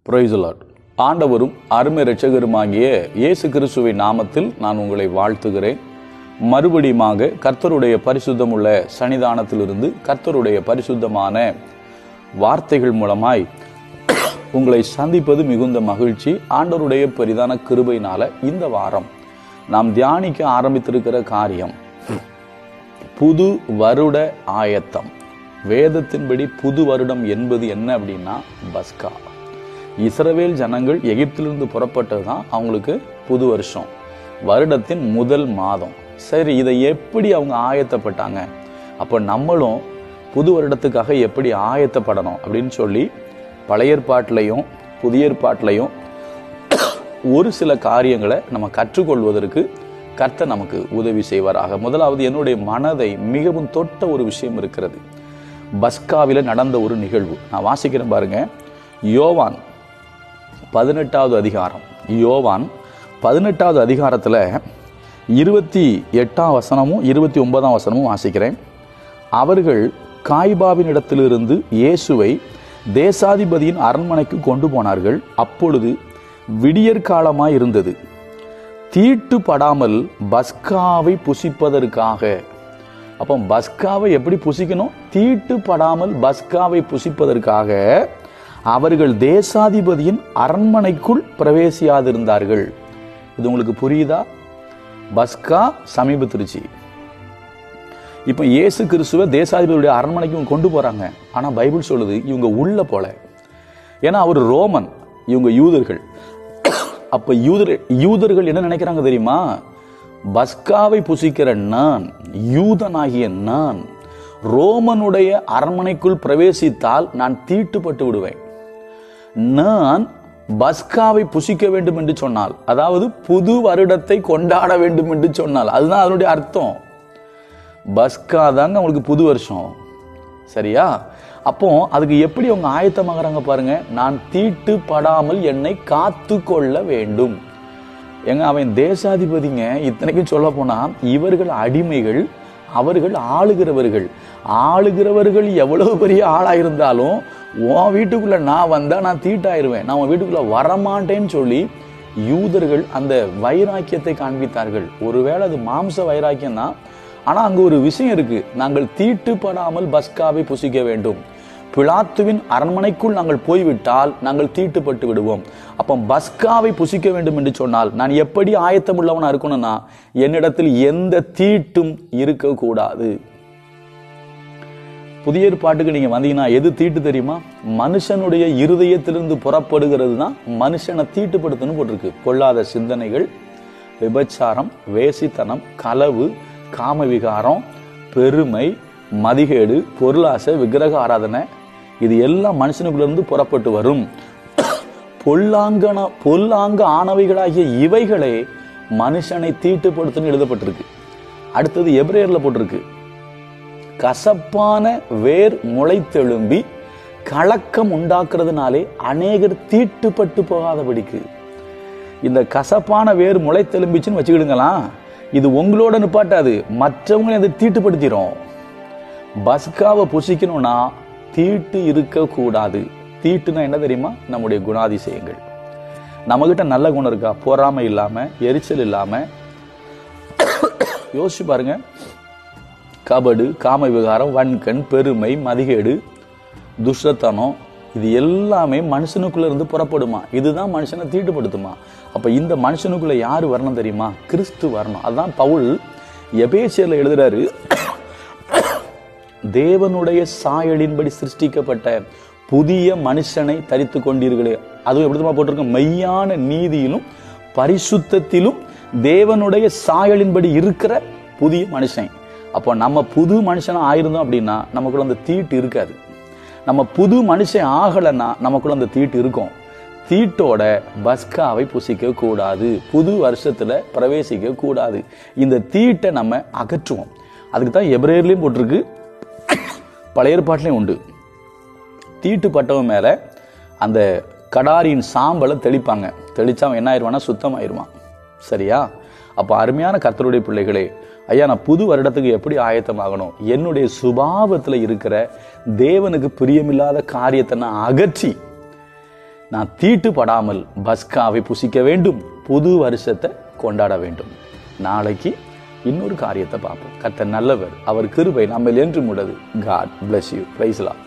Praise the Lord. ஆண்டவரும் அருமை இரட்சகருமாகிய இயேசு கிறிஸ்துவின் நாமத்தில் நான் உங்களை வாழ்த்துகிறேன். மறுபடியுமாக கர்த்தருடைய பரிசுத்தமுள்ள சன்னிதானத்திலிருந்து கர்த்தருடைய பரிசுத்தமான வார்த்தைகள் மூலமாய் உங்களை சந்திப்பது மிகுந்த மகிழ்ச்சி. ஆண்டவருடைய பெரிதான கிருபையினால இந்த வாரம் நாம் தியானிக்க ஆரம்பித்திருக்கிற காரியம் புது வருட ஆயத்தம். வேதத்தின்படி புது வருடம் என்பது என்ன அப்படின்னா பஸ்கா. இஸ்ரவேல் ஜனங்கள் எகிப்திலிருந்து புறப்பட்டது தான் அவங்களுக்கு புது வருஷம், வருடத்தின் முதல் மாதம். சரி, இதை எப்படி அவங்க ஆயத்தப்பட்டாங்க, அப்போ நம்மளும் புது வருடத்துக்காக எப்படி ஆயத்தப்படணும் அப்படின்னு சொல்லி பழைய ஏற்பாட்டிலையும் புதிய ஏற்பாட்டிலையும் ஒரு சில காரியங்களை நம்ம கற்றுக்கொள்வதற்கு கர்த்தர் நமக்கு உதவி செய்வாராக. முதலாவது, என்னுடைய மனதை மிகவும் தொட்ட ஒரு விஷயம் இருக்கிறது. பஸ்காவில் நடந்த ஒரு நிகழ்வு நான் வாசிக்கிறேன் பாருங்க. யோவான் 18வது அதிகாரம். யோவான் 18வது அதிகாரத்தில் 28ஆம் வசனமும் 29ஆம் வசனமும் வாசிக்கிறேன். அவர்கள் காய்பாவின் இடத்திலிருந்து இயேசுவை தேசாதிபதியின் அரண்மனைக்கு கொண்டு போனார்கள். அப்பொழுது விடியற்காலமாய் இருந்தது. தீட்டுப்படாமல் பஸ்காவை புசிப்பதற்காக. அப்போ பஸ்காவை எப்படி புசிக்கணும்? தீட்டுப்படாமல் பஸ்காவை புசிப்பதற்காக அவர்கள் தேசாதிபதியின் அரண்மனைக்குள் பிரவேசியாதிருந்தார்கள். இது உங்களுக்கு புரியுதா? பஸ்கா சமீபத்திருச்சு. இப்போ இயேசு கிறிஸ்துவ தேசாதிபதியுடைய அரண்மனைக்கு கொண்டு போறாங்க. ஆனா பைபிள் சொல்லுது இவங்க உள்ள போல. ஏன்னா அவர் ரோமன், இவங்க யூதர்கள். அப்ப யூதர்கள் என்ன நினைக்கிறாங்க தெரியுமா? பஸ்காவை புசிக்கிற நான், யூதனாகிய நான், ரோமனுடைய அரண்மனைக்குள் பிரவேசித்தால் நான் தீட்டுப்பட்டு விடுவேன். நான் பஸ்காவை புசிக்க வேண்டும் என்று சொன்னால், அதாவது புது வருடத்தை கொண்டாட வேண்டும் என்று சொன்னால், அதுதான் அதனுடைய அர்த்தம். பஸ்கா தாங்க அவங்களுக்கு புது வருஷம், சரியா? அப்போ அதுக்கு எப்படி அவங்க ஆயத்தமாகறாங்க பாருங்க. நான் தீட்டுப்படாமல் என்னை காத்து கொள்ள வேண்டும். எங்க அவன் தேசாதிபதிங்க. இத்தனைக்கும் சொல்ல போனா இவர்கள் அடிமைகள், அவர்கள் ஆளுகிறவர்கள். ஆளுகிறவர்கள் எவ்வளவு பெரிய ஆளாயிருந்தாலும் உன் வீட்டுக்குள்ள நான் வந்தா நான் தீட்டாயிருவேன், நான் உன் வீட்டுக்குள்ள வரமாட்டேன்னு சொல்லி யூதர்கள் அந்த வைராக்கியத்தை காண்பித்தார்கள். ஒருவேளை அது மாம்ச வைராக்கியம் தான், ஆனா அங்க ஒரு விஷயம் இருக்கு. நாங்கள் தீட்டுப்படாமல் பஸ்காவை புசிக்க வேண்டும். பிலாத்துவின் அரண்மனைக்குள் நாங்கள் போய்விட்டால் நாங்கள் தீட்டுப்பட்டு விடுவோம். அப்போ பஸ்காவை புசிக்க வேண்டும் என்று சொன்னால் நான் எப்படி ஆயத்தம் உள்ளவனா இருக்கணும்னா, என்னிடத்தில் எந்த தீட்டும் இருக்கக்கூடாது. புதிய ஏற்பாட்டுக்கு நீங்க வந்தீங்கன்னா எது தீட்டு தெரியுமா? மனுஷனுடைய இருதயத்திலிருந்து புறப்படுகிறது தான் மனுஷனை தீட்டுப்படுத்தணும் போட்டிருக்கு. பொல்லாத சிந்தனைகள், விபச்சாரம், வேசித்தனம், களவு, காமவிகாரம், பெருமை, மதிகேடு, பொருளாசை, விக்கிரக ஆராதனை, இது எல்லாம் மனுஷனுக்குள்ள இருந்து புறப்பட்டு வரும். பொல்லாங்க ஆனவைகளாகிய இவைகளே மனுஷனை தீட்டுப்படுத்தணும் எழுதப்பட்டிருக்கு. அடுத்தது எபிரேயர்ல போட்டிருக்கு, கசப்பான வேர் முளைத்தெழும்பி கலக்கம் உண்டாக்குறதுனாலே அநேகர் தீட்டுப்பட்டு போகாதபடிக்கு. இந்த கசப்பான வேர் முளைத்தெழும்பிச்சுன்னு வச்சுக்கிடுங்களா, இது உங்களோட நிப்பாட்டாது, மற்றவங்களை அதை தீட்டுப்படுத்திடும். பஸ்காவை புசிக்கணும்னா தீட்டு இருக்கக்கூடாது. தீட்டுனா என்ன தெரியுமா? நம்முடைய குணாதிசயங்கள். நம்மகிட்ட நல்ல குணம் இருக்கா? பொறாமை இல்லாம, எரிச்சல் இல்லாம. யோசிச்சு பாருங்க. கபடு, காம விகாரம், வன்கண், பெருமை, மதிகேடு, துஷ்டத்தனம், இது எல்லாமே மனுஷனுக்குள்ள இருந்து புறப்படுமா. இதுதான் மனுஷனை தீட்டுப்படுத்துமா. அப்ப இந்த மனுஷனுக்குள்ள யாரு வரணும் தெரியுமா? கிறிஸ்து வரணும். அதுதான் பவுல் எபேசியர்ல எழுதுறாரு, தேவனுடைய சாயலின்படி சிருஷ்டிக்கப்பட்ட புதிய மனுஷனை தரித்து கொண்டீர்களே. அதுவும் எப்படி போட்டிருக்க? மெய்யான நீதியிலும் பரிசுத்தத்திலும் தேவனுடைய சாயலின்படி இருக்கிற புதிய மனுஷன். அப்போ நம்ம புது மனுஷனா ஆயிருந்தோம் அப்படின்னா நமக்குள்ள அந்த தீட்டு இருக்காது. நம்ம புது மனுஷன் ஆகலைன்னா நமக்குள்ள அந்த தீட்டு இருக்கும். தீட்டோட பஸ்காவை புசிக்க கூடாது, புது வருஷத்துல பிரவேசிக்க கூடாது. இந்த தீட்டை நம்ம அகற்றுவோம். அதுக்கு தான் எபிரேயர்லயும் போட்டிருக்கு, பழைய ஏற்பாட்டிலையும் உண்டு. தீட்டுப்பட்டவன் மேல அந்த கடாரியின் சாம்பலை தெளிப்பாங்க. தெளிச்சா அவன் என்ன ஆயிடுவானா? சுத்தமாயிருவான், சரியா? அப்ப அருமையான கர்த்தருடைய பிள்ளைகளே, ஐயா நான் புது வருடத்துக்கு எப்படி ஆயத்தமாகணும்? என்னுடைய சுபாவத்தில் இருக்கிற தேவனுக்கு பிரியமில்லாத காரியத்தை நான் அகற்றி நான் தீட்டுப்படாமல் பஸ்காவை புசிக்க வேண்டும், புது வருஷத்தை கொண்டாட வேண்டும். நாளைக்கு இன்னொரு காரியத்தை பார்ப்போம். கர்த்தர் நல்லவர், அவர் கிருபை நம்மில் என்றும் உள்ளது. God bless you. Praise the Lord.